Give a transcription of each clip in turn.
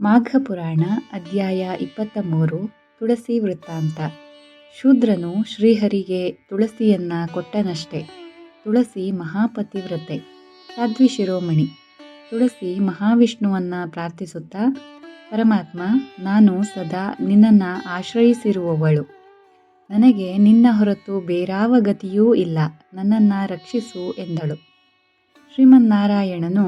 ಮಾಘ ಪುರಾಣ ಅಧ್ಯಾಯ 23 ತುಳಸಿ ವೃತ್ತಾಂತ. ಶೂದ್ರನು ಶ್ರೀಹರಿಗೆ ತುಳಸಿಯನ್ನ ಕೊಟ್ಟನಷ್ಟೇ. ತುಳಸಿ ಮಹಾಪತಿವ್ರತೆ, ಸಾಧ್ವಿ ಶಿರೋಮಣಿ. ತುಳಸಿ ಮಹಾವಿಷ್ಣುವನ್ನ ಪ್ರಾರ್ಥಿಸುತ್ತಾ, ಪರಮಾತ್ಮ, ನಾನು ಸದಾ ನಿನ್ನನ್ನು ಆಶ್ರಯಿಸಿರುವವಳು. ನನಗೆ ನಿನ್ನ ಹೊರತು ಬೇರಾವ ಗತಿಯೂ ಇಲ್ಲ, ನನ್ನನ್ನು ರಕ್ಷಿಸು ಎಂದಳು. ಶ್ರೀಮನ್ನಾರಾಯಣನು,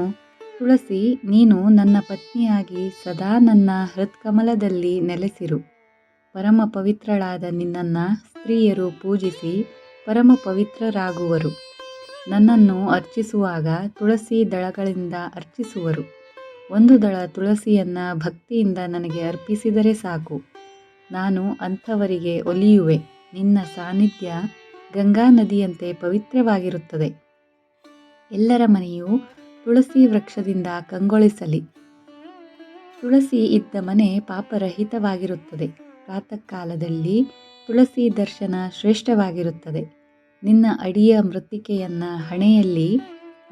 ತುಳಸಿ, ನೀನು ನನ್ನ ಪತ್ನಿಯಾಗಿ ಸದಾ ನನ್ನ ಹೃತ್ಕಮಲದಲ್ಲಿ ನೆಲೆಸಿರು. ಪರಮ ಪವಿತ್ರಳಾದ ನಿನ್ನನ್ನು ಸ್ತ್ರೀಯರು ಪೂಜಿಸಿ ಪರಮ ಪವಿತ್ರರಾಗುವರು. ನನ್ನನ್ನು ಅರ್ಚಿಸುವಾಗ ತುಳಸಿ ದಳಗಳಿಂದ ಅರ್ಚಿಸುವರು. ಒಂದು ದಳ ತುಳಸಿಯನ್ನು ಭಕ್ತಿಯಿಂದ ನನಗೆ ಅರ್ಪಿಸಿದರೆ ಸಾಕು, ನಾನು ಅಂಥವರಿಗೆ ಒಲಿಯುವೆ. ನಿನ್ನ ಸಾನ್ನಿಧ್ಯ ಗಂಗಾ ನದಿಯಂತೆ ಪವಿತ್ರವಾಗಿರುತ್ತದೆ. ಎಲ್ಲರ ಮನೆಯೂ ತುಳಸಿ ವೃಕ್ಷದಿಂದ ಕಂಗೊಳಿಸಲಿ. ತುಳಸಿ ಇದ್ದ ಮನೆ ಪಾಪರಹಿತವಾಗಿರುತ್ತದೆ. ಪ್ರಾತಃ ಕಾಲದಲ್ಲಿ ತುಳಸಿ ದರ್ಶನ ಶ್ರೇಷ್ಠವಾಗಿರುತ್ತದೆ. ನಿನ್ನ ಅಡಿಯ ಮೃತ್ತಿಕೆಯನ್ನು ಹಣೆಯಲ್ಲಿ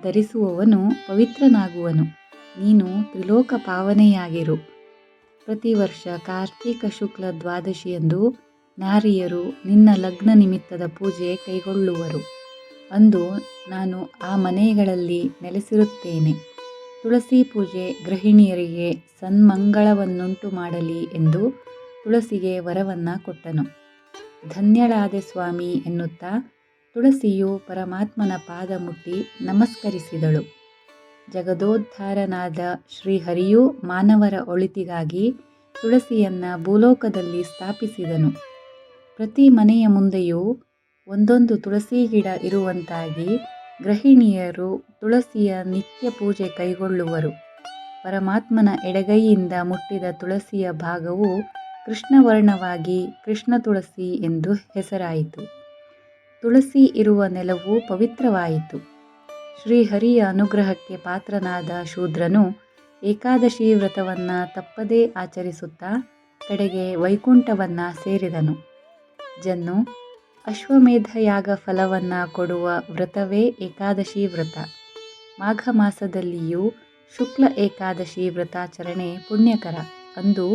ಧರಿಸುವವನು ಪವಿತ್ರನಾಗುವನು. ನೀನು ತ್ರಿಲೋಕ ಪಾವನೆಯಾಗಿರು. ಪ್ರತಿ ವರ್ಷ ಕಾರ್ತೀಕ ಶುಕ್ಲ ದ್ವಾದಶಿಯಂದು ನಾರಿಯರು ನಿನ್ನ ಲಗ್ನ ನಿಮಿತ್ತದ ಪೂಜೆ ಕೈಗೊಳ್ಳುವರು. ಅಂದು ನಾನು ಆ ಮನೆಗಳಲ್ಲಿ ನೆಲೆಸಿರುತ್ತೇನೆ. ತುಳಸಿ ಪೂಜೆ ಗೃಹಿಣಿಯರಿಗೆ ಸನ್ಮಂಗಳವನ್ನುಂಟು ಮಾಡಲಿ ಎಂದು ತುಳಸಿಗೆ ವರವನ್ನು ಕೊಟ್ಟನು. ಧನ್ಯಳಾದೆ ಸ್ವಾಮಿ ಎನ್ನುತ್ತಾ ತುಳಸಿಯು ಪರಮಾತ್ಮನ ಪಾದ ಮುಟ್ಟಿ ನಮಸ್ಕರಿಸಿದಳು. ಜಗದೋದ್ಧಾರನಾದ ಶ್ರೀಹರಿಯು ಮಾನವರ ಒಳಿತಿಗಾಗಿ ತುಳಸಿಯನ್ನು ಭೂಲೋಕದಲ್ಲಿ ಸ್ಥಾಪಿಸಿದನು. ಪ್ರತಿ ಮನೆಯ ಮುಂದೆಯೂ ಒಂದೊಂದು ತುಳಸಿ ಗಿಡ ಇರುವಂತಾಗಿ ಗೃಹಿಣಿಯರು ತುಳಸಿಯ ನಿತ್ಯ ಪೂಜೆ ಕೈಗೊಳ್ಳುವರು. ಪರಮಾತ್ಮನ ಎಡಗೈಯಿಂದ ಮುಟ್ಟಿದ ತುಳಸಿಯ ಭಾಗವು ಕೃಷ್ಣವರ್ಣವಾಗಿ ಕೃಷ್ಣ ತುಳಸಿ ಎಂದು ಹೆಸರಾಯಿತು. ತುಳಸಿ ಇರುವ ನೆಲವು ಪವಿತ್ರವಾಯಿತು. ಶ್ರೀಹರಿಯ ಅನುಗ್ರಹಕ್ಕೆ ಪಾತ್ರನಾದ ಶೂದ್ರನು ಏಕಾದಶಿ ವ್ರತವನ್ನು ತಪ್ಪದೇ ಆಚರಿಸುತ್ತಾ ಕಡೆಗೆ ವೈಕುಂಠವನ್ನು ಸೇರಿದನು. ಜನ್ನು, ಅಶ್ವಮೇಧ ಯಾಗ ಫಲವನ್ನು ಕೊಡುವ ವ್ರತವೇ ಏಕಾದಶಿ ವ್ರತ. ಮಾಘ ಮಾಸದಲ್ಲಿಯೂ ಶುಕ್ಲ ಏಕಾದಶಿ ವ್ರತಾಚರಣೆ ಪುಣ್ಯಕರ. ಅಂದು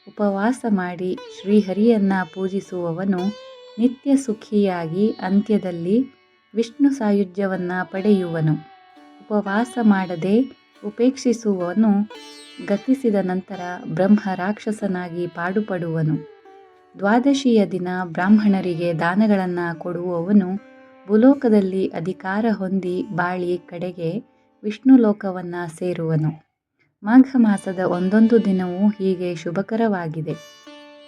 ಉಪವಾಸ ಮಾಡಿ ಶ್ರೀಹರಿಯನ್ನು ಪೂಜಿಸುವವನು ನಿತ್ಯ ಸುಖಿಯಾಗಿ ಅಂತ್ಯದಲ್ಲಿ ವಿಷ್ಣು ಸಾಯುಜ್ಯವನ್ನು ಪಡೆಯುವನು. ಉಪವಾಸ ಮಾಡದೆ ಉಪೇಕ್ಷಿಸುವವನು ಗತಿಸಿದ ನಂತರ ಬ್ರಹ್ಮ ರಾಕ್ಷಸನಾಗಿ ಪಾಡುಪಡುವನು. ದ್ವಾದಶಿಯ ದಿನ ಬ್ರಾಹ್ಮಣರಿಗೆ ದಾನಗಳನ್ನು ಕೊಡುವವನು ಭೂಲೋಕದಲ್ಲಿ ಅಧಿಕಾರ ಹೊಂದಿ ಬಾಳಿ ಕಡೆಗೆ ವಿಷ್ಣು ಲೋಕವನ್ನು ಸೇರುವನು. ಮಾಘ ಮಾಸದ ಒಂದೊಂದು ದಿನವೂ ಹೀಗೆ ಶುಭಕರವಾಗಿದೆ.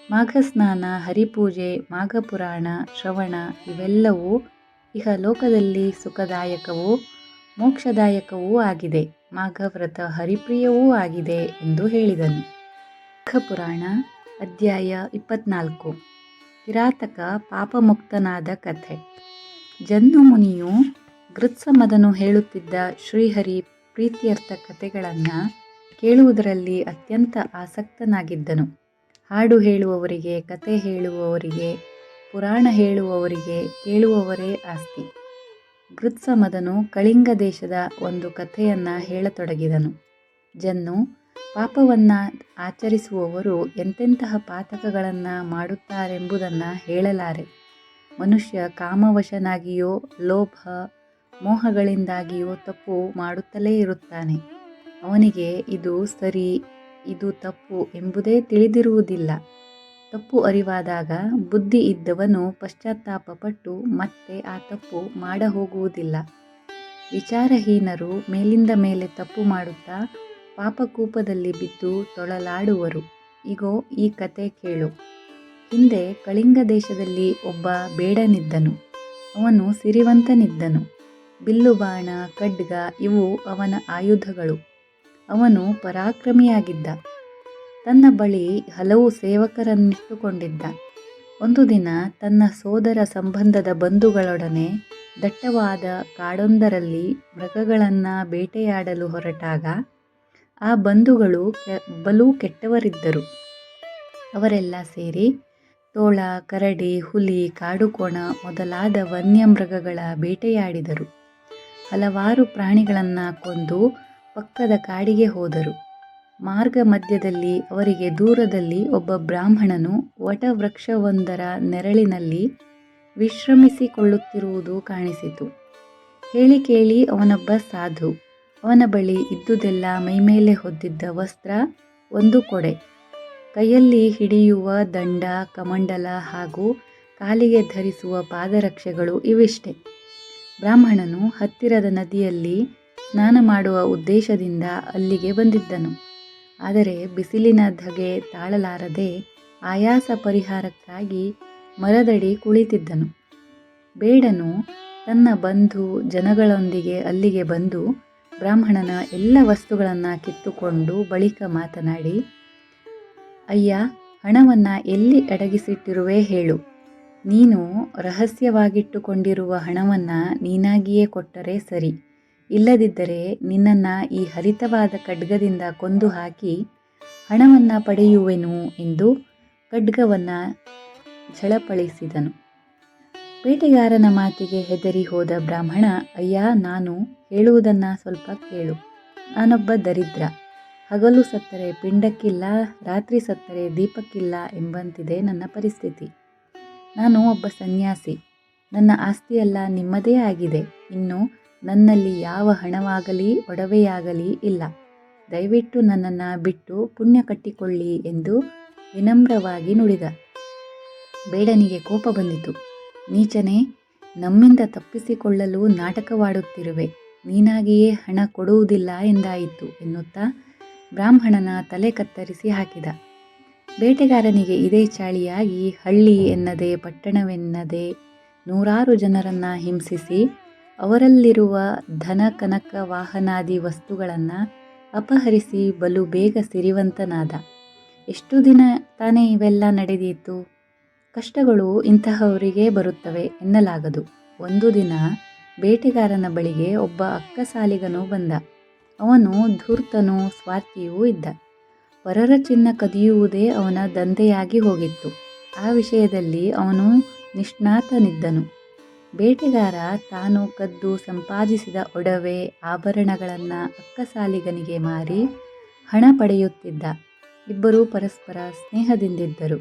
ಮಾಘ ಸ್ನಾನ, ಹರಿಪೂಜೆ, ಮಾಘ ಪುರಾಣ ಶ್ರವಣ ಇವೆಲ್ಲವೂ ಇಹಲೋಕದಲ್ಲಿ ಸುಖದಾಯಕವೂ ಮೋಕ್ಷದಾಯಕವೂ ಆಗಿದೆ. ಮಾಘ ವ್ರತ ಹರಿಪ್ರಿಯವೂ ಆಗಿದೆ ಎಂದು ಹೇಳಿದನು. ಮಾಘ ಪುರಾಣ ಅಧ್ಯಾಯ 24 ಕಿರಾತಕ ಪಾಪಮುಕ್ತನಾದ ಕಥೆ. ಜನ್ನು ಮುನಿಯು ಗೃತ್ಸಮದನು ಹೇಳುತ್ತಿದ್ದ ಶ್ರೀಹರಿ ಪ್ರೀತ್ಯರ್ಥ ಕಥೆಗಳನ್ನು ಕೇಳುವುದರಲ್ಲಿ ಅತ್ಯಂತ ಆಸಕ್ತನಾಗಿದ್ದನು. ಹಾಡು ಹೇಳುವವರಿಗೆ, ಕತೆ ಹೇಳುವವರಿಗೆ, ಪುರಾಣ ಹೇಳುವವರಿಗೆ ಕೇಳುವವರೇ ಆಸ್ತಿ. ಗೃತ್ಸಮದನು ಕಳಿಂಗ ದೇಶದ ಒಂದು ಕಥೆಯನ್ನು ಹೇಳತೊಡಗಿದನು. ಜನ್ನು, ಪಾಪವನ್ನು ಆಚರಿಸುವವರು ಎಂತೆಂತಹ ಪಾತಕಗಳನ್ನು ಮಾಡುತ್ತಾರೆಂಬುದನ್ನು ಹೇಳಲಾರೆ. ಮನುಷ್ಯ ಕಾಮವಶನಾಗಿಯೋ ಲೋಭ ಮೋಹಗಳಿಂದಾಗಿಯೋ ತಪ್ಪು ಮಾಡುತ್ತಲೇ ಇರುತ್ತಾನೆ. ಅವನಿಗೆ ಇದು ಸರಿ, ಇದು ತಪ್ಪು ಎಂಬುದೇ ತಿಳಿದಿರುವುದಿಲ್ಲ. ತಪ್ಪು ಅರಿವಾದಾಗ ಬುದ್ಧಿ ಇದ್ದವನು ಪಶ್ಚಾತ್ತಾಪಪಟ್ಟು ಮತ್ತೆ ಆ ತಪ್ಪು ಮಾಡಹೋಗುವುದಿಲ್ಲ. ವಿಚಾರಹೀನರು ಮೇಲಿಂದ ಮೇಲೆ ತಪ್ಪು ಮಾಡುತ್ತಾ ಪಾಪಕೂಪದಲ್ಲಿ ಬಿದ್ದು ತೊಳಲಾಡುವರು. ಇಗೋ, ಈ ಕತೆ ಕೇಳು. ಹಿಂದೆ ಕಳಿಂಗ ದೇಶದಲ್ಲಿ ಒಬ್ಬ ಬೇಡನಿದ್ದನು. ಅವನು ಸಿರಿವಂತನಿದ್ದನು. ಬಿಲ್ಲು ಬಾಣ, ಖಡ್ಗ ಇವು ಅವನ ಆಯುಧಗಳು. ಅವನು ಪರಾಕ್ರಮಿಯಾಗಿದ್ದ. ತನ್ನ ಬಳಿ ಹಲವು ಸೇವಕರನ್ನಿಟ್ಟುಕೊಂಡಿದ್ದ. ಒಂದು ದಿನ ತನ್ನ ಸೋದರ ಸಂಬಂಧದ ಬಂಧುಗಳೊಡನೆ ದಟ್ಟವಾದ ಕಾಡೊಂದರಲ್ಲಿ ಮೃಗಗಳನ್ನು ಬೇಟೆಯಾಡಲು ಹೊರಟಾಗ ಆ ಬಂಧುಗಳು ಬಲು ಕೆಟ್ಟವರಿದ್ದರು. ಅವರೆಲ್ಲ ಸೇರಿ ತೋಳ, ಕರಡಿ, ಹುಲಿ, ಕಾಡುಕೋಣ ಮೊದಲಾದ ವನ್ಯಮೃಗಗಳ ಬೇಟೆಯಾಡಿದರು. ಹಲವಾರು ಪ್ರಾಣಿಗಳನ್ನು ಕೊಂದು ಪಕ್ಕದ ಕಾಡಿಗೆ ಹೋದರು. ಮಾರ್ಗ ಮಧ್ಯದಲ್ಲಿ ಅವರಿಗೆ ದೂರದಲ್ಲಿ ಒಬ್ಬ ಬ್ರಾಹ್ಮಣನು ವಟವೃಕ್ಷವೊಂದರ ನೆರಳಿನಲ್ಲಿ ವಿಶ್ರಮಿಸಿಕೊಳ್ಳುತ್ತಿರುವುದು ಕಾಣಿಸಿತು. ಹೇಳಿ ಕೇಳಿ ಅವನೊಬ್ಬ ಸಾಧು. ಅವನ ಬಳಿ ಇದ್ದುದೆಲ್ಲ ಮೈಮೇಲೆ ಹೊದ್ದಿದ್ದ ವಸ್ತ್ರ, ಒಂದು ಕೊಡೆ, ಕೈಯಲ್ಲಿ ಹಿಡಿಯುವ ದಂಡ, ಕಮಂಡಲ ಹಾಗೂ ಕಾಲಿಗೆ ಧರಿಸುವ ಪಾದರಕ್ಷೆಗಳು ಇವಿಷ್ಟೇ. ಬ್ರಾಹ್ಮಣನು ಹತ್ತಿರದ ನದಿಯಲ್ಲಿ ಸ್ನಾನ ಮಾಡುವ ಉದ್ದೇಶದಿಂದ ಅಲ್ಲಿಗೆ ಬಂದಿದ್ದನು. ಆದರೆ ಬಿಸಿಲಿನ ಧಗೆ ತಾಳಲಾರದೆ ಆಯಾಸ ಪರಿಹಾರಕ್ಕಾಗಿ ಮರದಡಿ ಕುಳಿತಿದ್ದನು. ಬೇಡನು ತನ್ನ ಬಂಧು ಜನಗಳೊಂದಿಗೆ ಅಲ್ಲಿಗೆ ಬಂದು ಬ್ರಾಹ್ಮಣನ ಎಲ್ಲ ವಸ್ತುಗಳನ್ನು ಕಿತ್ತುಕೊಂಡು ಬಳಿಕ ಮಾತನಾಡಿ, ಅಯ್ಯ, ಹಣವನ್ನು ಎಲ್ಲಿ ಅಡಗಿಸಿಟ್ಟಿರುವೆ ಹೇಳು. ನೀನು ರಹಸ್ಯವಾಗಿಟ್ಟುಕೊಂಡಿರುವ ಹಣವನ್ನು ನೀನಾಗಿಯೇ ಕೊಟ್ಟರೆ ಸರಿ, ಇಲ್ಲದಿದ್ದರೆ ನಿನ್ನನ್ನು ಈ ಹರಿತವಾದ ಖಡ್ಗದಿಂದ ಕೊಂದು ಹಾಕಿ ಹಣವನ್ನು ಪಡೆಯುವೆನು ಎಂದು ಖಡ್ಗವನ್ನು ಝಳಪಳಿಸಿದನು. ಬೇಟೆಗಾರನ ಮಾತಿಗೆ ಹೆದರಿ ಹೋದ ಬ್ರಾಹ್ಮಣ, ಅಯ್ಯ, ನಾನು ಹೇಳುವುದನ್ನು ಸ್ವಲ್ಪ ಕೇಳು. ನಾನೊಬ್ಬ ದರಿದ್ರ. ಹಗಲು ಸತ್ತರೆ ಪಿಂಡಕ್ಕಿಲ್ಲ, ರಾತ್ರಿ ಸತ್ತರೆ ದೀಪಕ್ಕಿಲ್ಲ ಎಂಬಂತಿದೆ ನನ್ನ ಪರಿಸ್ಥಿತಿ. ನಾನು ಒಬ್ಬ ಸನ್ಯಾಸಿ. ನನ್ನ ಆಸ್ತಿಯೆಲ್ಲ ನಿಮ್ಮದೇ ಆಗಿದೆ. ಇನ್ನು ನನ್ನಲ್ಲಿ ಯಾವ ಹಣವಾಗಲಿ ಒಡವೆಯಾಗಲಿ ಇಲ್ಲ. ದಯವಿಟ್ಟು ನನ್ನನ್ನು ಬಿಟ್ಟು ಪುಣ್ಯ ಕಟ್ಟಿಕೊಳ್ಳಿ ಎಂದು ವಿನಮ್ರವಾಗಿ ನುಡಿದ. ಬೇಡನಿಗೆ ಕೋಪ ಬಂದಿತು. ನೀಚನೇ, ನಮ್ಮಿಂದ ತಪ್ಪಿಸಿಕೊಳ್ಳಲು ನಾಟಕವಾಡುತ್ತಿರುವೆ. ನೀನಾಗಿಯೇ ಹಣ ಕೊಡುವುದಿಲ್ಲ ಎಂದಾಯಿತು ಎನ್ನುತ್ತಾ ಬ್ರಾಹ್ಮಣನ ತಲೆ ಕತ್ತರಿಸಿ ಹಾಕಿದ. ಬೇಟೆಗಾರನಿಗೆ ಇದೇ ಚಾಳಿಯಾಗಿ ಹಳ್ಳಿ ಎನ್ನದೆ ಪಟ್ಟಣವೆನ್ನದೆ ನೂರಾರು ಜನರನ್ನು ಹಿಂಸಿಸಿ ಅವರಲ್ಲಿರುವ ಧನ ಕನಕ ವಾಹನಾದಿ ವಸ್ತುಗಳನ್ನು ಅಪಹರಿಸಿ ಬಲು ಬೇಗ ಸಿರಿವಂತನಾದ. ಎಷ್ಟು ದಿನ ತಾನೇ ಇವೆಲ್ಲ ನಡೆದೀತು? ಕಷ್ಟಗಳು ಇಂತಹವರಿಗೆ ಬರುತ್ತವೆ ಎನ್ನಲಾಗದು. ಒಂದು ದಿನ ಬೇಟೆಗಾರನ ಬಳಿಗೆ ಒಬ್ಬ ಅಕ್ಕಸಾಲಿಗನು ಬಂದ. ಅವನು ಧೂರ್ತನೂ ಸ್ವಾರ್ಥಿಯೂ ಇದ್ದ. ಪರರ ಚಿನ್ನ ಕದಿಯುವುದೇ ಅವನ ದಂಧೆಯಾಗಿ ಹೋಗಿತ್ತು. ಆ ವಿಷಯದಲ್ಲಿ ಅವನು ನಿಷ್ಣಾತನಿದ್ದನು. ಬೇಟೆಗಾರ ತಾನು ಕದ್ದು ಸಂಪಾದಿಸಿದ ಒಡವೆ ಆಭರಣಗಳನ್ನು ಅಕ್ಕಸಾಲಿಗನಿಗೆ ಮಾರಿ ಹಣ ಪಡೆಯುತ್ತಿದ್ದ. ಇಬ್ಬರೂ ಪರಸ್ಪರ ಸ್ನೇಹದಿಂದಿದ್ದರು.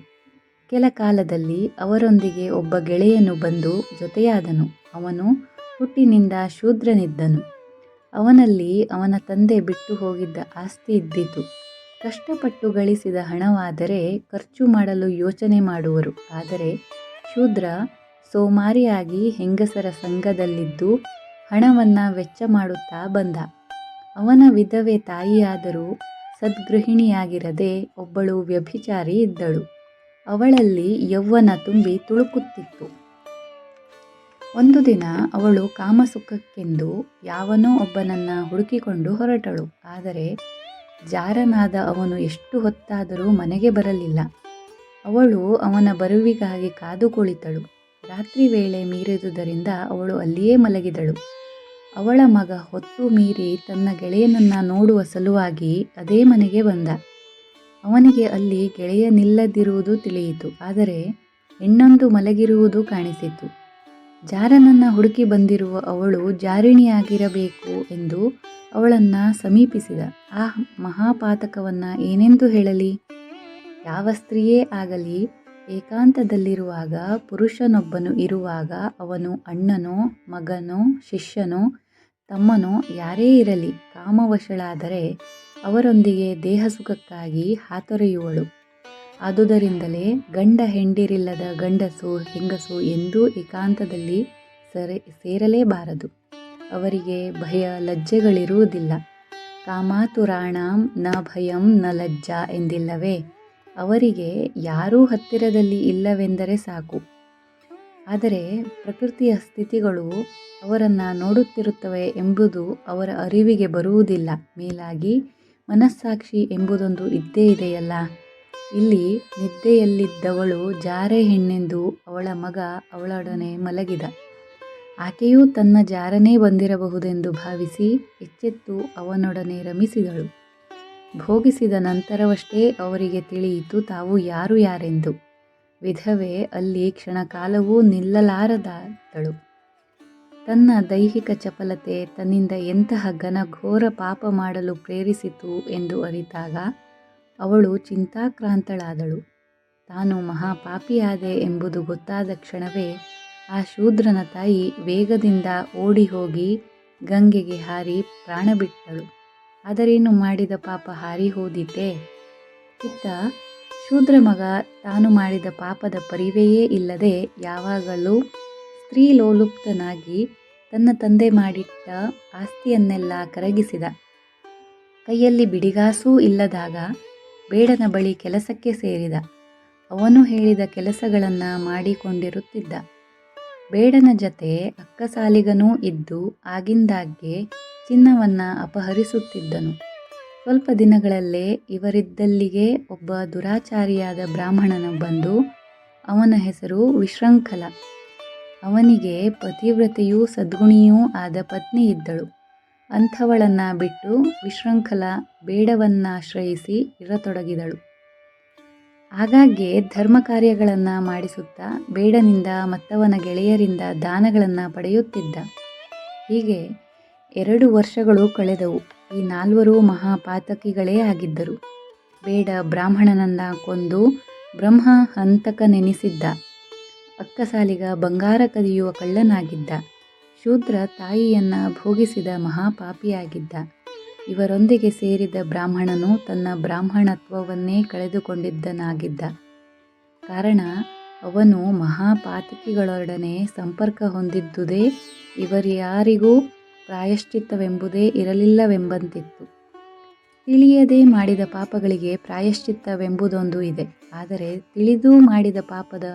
ಕೆಲ ಕಾಲದಲ್ಲಿ ಅವರೊಂದಿಗೆ ಒಬ್ಬ ಗೆಳೆಯನು ಬಂದು ಜೊತೆಯಾದನು. ಅವನು ಹುಟ್ಟಿನಿಂದ ಶೂದ್ರನಿದ್ದನು. ಅವನಲ್ಲಿ ಅವನ ತಂದೆ ಬಿಟ್ಟು ಹೋಗಿದ್ದ ಆಸ್ತಿ ಇದ್ದಿತು. ಕಷ್ಟಪಟ್ಟು ಗಳಿಸಿದ ಹಣವಾದರೆ ಖರ್ಚು ಮಾಡಲು ಯೋಚನೆ ಮಾಡುವರು. ಆದರೆ ಶೂದ್ರ ಸೋಮಾರಿಯಾಗಿ ಹೆಂಗಸರ ಸಂಘದಲ್ಲಿದ್ದು ಹಣವನ್ನು ವೆಚ್ಚ ಮಾಡುತ್ತಾ ಬಂದ. ಅವನ ವಿಧವೆ ತಾಯಿಯಾದರೂ ಸದ್ಗೃಹಿಣಿಯಾಗಿರದೆ ಒಬ್ಬಳು ವ್ಯಭಿಚಾರಿ ಇದ್ದಳು. ಅವಳಲ್ಲಿ ಯೌವನ ತುಂಬಿ ತುಳುಕುತ್ತಿತ್ತು. ಒಂದು ದಿನ ಅವಳು ಕಾಮಸುಖಕ್ಕೆಂದು ಯಾವನೋ ಒಬ್ಬನನ್ನು ಹುಡುಕಿಕೊಂಡು ಹೊರಟಳು. ಆದರೆ ಜಾರನಾದ ಅವನು ಎಷ್ಟು ಹೊತ್ತಾದರೂ ಮನೆಗೆ ಬರಲಿಲ್ಲ. ಅವಳು ಅವನ ಬರುವಿಗಾಗಿ ಕಾದು ಕುಳಿತಳು. ರಾತ್ರಿ ವೇಳೆ ಮೀರಿದುದರಿಂದ ಅವಳು ಅಲ್ಲಿಯೇ ಮಲಗಿದಳು. ಅವಳ ಮಗ ಹೊತ್ತು ಮೀರಿ ತನ್ನ ಗೆಳೆಯನನ್ನು ನೋಡುವ ಸಲುವಾಗಿ ಅದೇ ಮನೆಗೆ ಬಂದ. ಅವನಿಗೆ ಅಲ್ಲಿ ಗೆಳೆಯನಿಲ್ಲದಿರುವುದು ತಿಳಿಯಿತು. ಆದರೆ ಹೆಣ್ಣೊಂದು ಮಲಗಿರುವುದು ಕಾಣಿಸಿತು. ಜಾರನನ್ನು ಹುಡುಕಿ ಬಂದಿರುವ ಅವಳು ಜಾರಿಣಿಯಾಗಿರಬೇಕು ಎಂದು ಅವಳನ್ನು ಸಮೀಪಿಸಿದ. ಆ ಮಹಾಪಾತಕವನ್ನು ಏನೆಂದು ಹೇಳಲಿ? ಯಾವ ಸ್ತ್ರೀಯೇ ಆಗಲಿ, ಏಕಾಂತದಲ್ಲಿರುವಾಗ, ಪುರುಷನೊಬ್ಬನು ಇರುವಾಗ, ಅವನು ಅಣ್ಣನೋ ಮಗನೋ ಶಿಷ್ಯನೋ ತಮ್ಮನೋ ಯಾರೇ ಇರಲಿ, ಕಾಮವಶಳಾದರೆ ಅವರೊಂದಿಗೆ ದೇಹಸುಖಕ್ಕಾಗಿ ಹಾತೊರೆಯುವಳು. ಆದುದರಿಂದಲೇ ಗಂಡ ಹೆಂಡಿರಿಲ್ಲದ ಗಂಡಸು ಹೆಂಗಸು ಎಂದೂ ಏಕಾಂತದಲ್ಲಿ ಸೇರಲೇಬಾರದು. ಅವರಿಗೆ ಭಯ ಲಜ್ಜೆಗಳಿರುವುದಿಲ್ಲ. ಕಾಮಾತುರಾಣಾಂ ನ ಭಯಂ ನ ಲಜ್ಜಾ ಎಂದಿಲ್ಲವೇ? ಅವರಿಗೆ ಯಾರೂ ಹತ್ತಿರದಲ್ಲಿ ಇಲ್ಲವೆಂದರೆ ಸಾಕು. ಆದರೆ ಪ್ರಕೃತಿಯ ಸ್ಥಿತಿಗಳು ಅವರನ್ನು ನೋಡುತ್ತಿರುತ್ತವೆ ಎಂಬುದು ಅವರ ಅರಿವಿಗೆ ಬರುವುದಿಲ್ಲ. ಮೇಲಾಗಿ ಮನಸ್ಸಾಕ್ಷಿ ಎಂಬುದೊಂದು ಇದ್ದೇ ಇದೆಯಲ್ಲ. ಇಲ್ಲಿ ನಿದ್ದೆಯಲ್ಲಿದ್ದವಳು ಜಾರೆ ಹೆಣ್ಣೆಂದು ಅವಳ ಮಗ ಅವಳೊಡನೆ ಮಲಗಿದ. ಆಕೆಯೂ ತನ್ನ ಜಾರನೇ ಬಂದಿರಬಹುದೆಂದು ಭಾವಿಸಿ ಎಚ್ಚೆತ್ತು ಅವನೊಡನೆ ರಮಿಸಿದಳು. ಭೋಗಿಸಿದ ನಂತರವಷ್ಟೇ ಅವರಿಗೆ ತಿಳಿಯಿತು ತಾವು ಯಾರೆಂದು. ವಿಧವೆ ಅಲ್ಲಿ ಕ್ಷಣಕಾಲವೂ ನಿಲ್ಲಲಾರದಾದಳು. ತನ್ನ ದೈಹಿಕ ಚಪಲತೆ ತನ್ನಿಂದ ಎಂತಹ ಘನಘೋರ ಪಾಪ ಮಾಡಲು ಪ್ರೇರಿಸಿತು ಎಂದು ಅರಿತಾಗ ಅವಳು ಚಿಂತಾಕ್ರಾಂತಳಾದಳು. ತಾನು ಮಹಾಪಾಪಿಯಾದೆ ಎಂಬುದು ಗೊತ್ತಾದ ಕ್ಷಣವೇ ಆ ಶೂದ್ರನ ತಾಯಿ ವೇಗದಿಂದ ಓಡಿ ಹೋಗಿ ಗಂಗೆಗೆ ಹಾರಿ ಪ್ರಾಣ ಬಿಟ್ಟಳು. ಆದರೇನು ಮಾಡಿದ ಪಾಪ ಹಾರಿ ಹೋದೀತೆ? ಇತ್ತ ಶೂದ್ರ ಮಗ ತಾನು ಮಾಡಿದ ಪಾಪದ ಪರಿವೆಯೇ ಇಲ್ಲದೆ ಯಾವಾಗಲೂ ಸ್ತ್ರೀಲೋಲುಪ್ತನಾಗಿ ತನ್ನ ತಂದೆ ಮಾಡಿಟ್ಟ ಆಸ್ತಿಯನ್ನೆಲ್ಲ ಕರಗಿಸಿದ. ಕೈಯಲ್ಲಿ ಬಿಡಿಗಾಸೂ ಇಲ್ಲದಾಗ ಬೇಡನ ಬಳಿ ಕೆಲಸಕ್ಕೆ ಸೇರಿದ. ಅವನು ಹೇಳಿದ ಕೆಲಸಗಳನ್ನು ಮಾಡಿಕೊಂಡಿರುತ್ತಿದ್ದ. ಬೇಡನ ಜತೆ ಅಕ್ಕಸಾಲಿಗನೂ ಇದ್ದು ಆಗಿಂದಾಗ್ಗೆ ಚಿನ್ನವನ್ನು ಅಪಹರಿಸುತ್ತಿದ್ದನು. ಸ್ವಲ್ಪ ದಿನಗಳಲ್ಲೇ ಇವರಿದ್ದಲ್ಲಿಗೆ ಒಬ್ಬ ದುರಾಚಾರಿಯಾದ ಬ್ರಾಹ್ಮಣನು ಬಂದು, ಅವನ ಹೆಸರು ವಿಶೃಂಖಲ. ಅವನಿಗೆ ಪತಿವ್ರತೆಯೂ ಸದ್ಗುಣಿಯೂ ಆದ ಪತ್ನಿ ಇದ್ದಳು. ಅಂಥವಳನ್ನು ಬಿಟ್ಟು ವಿಶೃಂಖಲ ಬೇಡವನ್ನಾಶ್ರಯಿಸಿ ಇರತೊಡಗಿದಳು. ಆಗಾಗ್ಗೆ ಧರ್ಮ ಕಾರ್ಯಗಳನ್ನು ಮಾಡಿಸುತ್ತಾ ಬೇಡನಿಂದ ಮತ್ತವನ ಗೆಳೆಯರಿಂದ ದಾನಗಳನ್ನು ಪಡೆಯುತ್ತಿದ್ದ. ಹೀಗೆ 2 ವರ್ಷಗಳು ಕಳೆದವು. ಈ 4 ಮಹಾಪಾತಕಿಗಳೇ ಆಗಿದ್ದರು. ಬೇಡ ಬ್ರಾಹ್ಮಣನನ್ನ ಕೊಂದು ಬ್ರಹ್ಮ ಹಂತಕನೆನಿಸಿದ್ದ. ಅಕ್ಕಸಾಲಿಗ ಬಂಗಾರ ಕದಿಯುವ ಕಳ್ಳನಾಗಿದ್ದ. ಶೂದ್ರ ತಾಯಿಯನ್ನು ಭೋಗಿಸಿದ ಮಹಾಪಾಪಿಯಾಗಿದ್ದ. ಇವರೊಂದಿಗೆ ಸೇರಿದ ಬ್ರಾಹ್ಮಣನು ತನ್ನ ಬ್ರಾಹ್ಮಣತ್ವವನ್ನೇ ಕಳೆದುಕೊಂಡಿದ್ದನಾಗಿದ್ದ. ಕಾರಣ ಅವನು ಮಹಾಪಾತಕಿಗಳೊಡನೆ ಸಂಪರ್ಕ ಹೊಂದಿದ್ದುದೇ ಇವರ್ಯಾರಿಗೂ ಪ್ರಾಯಶ್ಚಿತ್ತವೆಂಬುದೇ ಇರಲಿಲ್ಲವೆಂಬಂತಿತ್ತು. ತಿಳಿಯದೆ ಮಾಡಿದ ಪಾಪಗಳಿಗೆ ಪ್ರಾಯಶ್ಚಿತ್ತವೆಂಬುದೊಂದು ಇದೆ. ಆದರೆ ತಿಳಿದು ಮಾಡಿದ ಪಾಪದ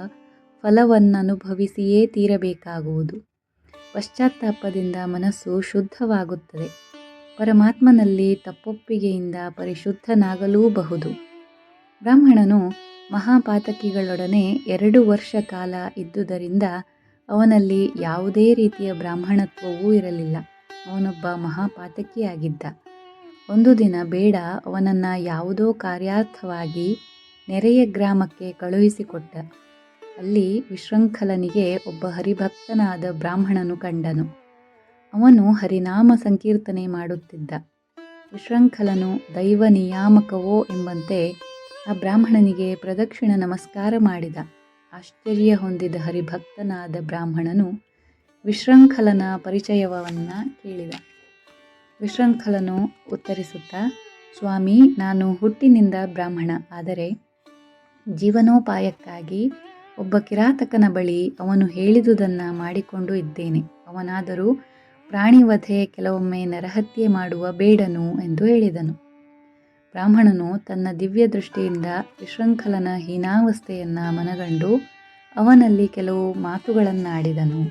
ಫಲವನ್ನನುಭವಿಸಿಯೇ ತೀರಬೇಕಾಗುವುದು. ಪಶ್ಚಾತ್ತಾಪದಿಂದ ಮನಸ್ಸು ಶುದ್ಧವಾಗುತ್ತದೆ. ಪರಮಾತ್ಮನಲ್ಲಿ ತಪ್ಪೊಪ್ಪಿಗೆಯಿಂದ ಪರಿಶುದ್ಧನಾಗಲೂಬಹುದು. ಬ್ರಾಹ್ಮಣನು ಮಹಾಪಾತಕಿಗಳೊಡನೆ 2 ವರ್ಷ ಕಾಲ ಇದ್ದುದರಿಂದ ಅವನಲ್ಲಿ ಯಾವುದೇ ರೀತಿಯ ಬ್ರಾಹ್ಮಣತ್ವವೂ ಇರಲಿಲ್ಲ. ಅವನೊಬ್ಬ ಮಹಾಪಾತಕಿಯಾಗಿದ್ದ. ಒಂದು ದಿನ ಬೇಡ ಅವನನ್ನು ಯಾವುದೋ ಕಾರ್ಯಾರ್ಥವಾಗಿ ನೆರೆಯ ಗ್ರಾಮಕ್ಕೆ ಕಳುಹಿಸಿಕೊಟ್ಟ. ಅಲ್ಲಿ ವಿಶೃಂಖಲನಿಗೆ ಒಬ್ಬ ಹರಿಭಕ್ತನಾದ ಬ್ರಾಹ್ಮಣನು ಕಂಡನು. ಅವನು ಹರಿನಾಮ ಸಂಕೀರ್ತನೆ ಮಾಡುತ್ತಿದ್ದ. ವಿಶೃಂಖಲನು ದೈವ ನಿಯಾಮಕವೋ ಎಂಬಂತೆ ಆ ಬ್ರಾಹ್ಮಣನಿಗೆ ಪ್ರದಕ್ಷಿಣ ನಮಸ್ಕಾರ ಮಾಡಿದ. ಆಶ್ಚರ್ಯ ಹೊಂದಿದ ಹರಿಭಕ್ತನಾದ ಬ್ರಾಹ್ಮಣನು ವಿಶೃಂಖಲನ ಪರಿಚಯವನ್ನು ಕೇಳಿದ. ವಿಶೃಂಖಲನು ಉತ್ತರಿಸುತ್ತಾ, ಸ್ವಾಮಿ, ನಾನು ಹುಟ್ಟಿನಿಂದ ಬ್ರಾಹ್ಮಣ. ಆದರೆ ಜೀವನೋಪಾಯಕ್ಕಾಗಿ ಒಬ್ಬ ಕಿರಾತಕನ ಬಳಿ ಅವನು ಹೇಳಿದುದನ್ನು ಮಾಡಿಕೊಂಡು ಇದ್ದೇನೆ. ಅವನಾದರೂ ಪ್ರಾಣಿವಧೆ, ಕೆಲವೊಮ್ಮೆ ನರಹತ್ಯೆ ಮಾಡುವ ಬೇಡನು ಎಂದು ಹೇಳಿದನು. ಬ್ರಾಹ್ಮಣನು ತನ್ನ ದಿವ್ಯ ದೃಷ್ಟಿಯಿಂದ ವಿಶೃಂಖಲನ ಹೀನಾವಸ್ಥೆಯನ್ನು ಮನಗಂಡು ಅವನಲ್ಲಿ ಕೆಲವು ಮಾತುಗಳನ್ನಾಡಿದನು.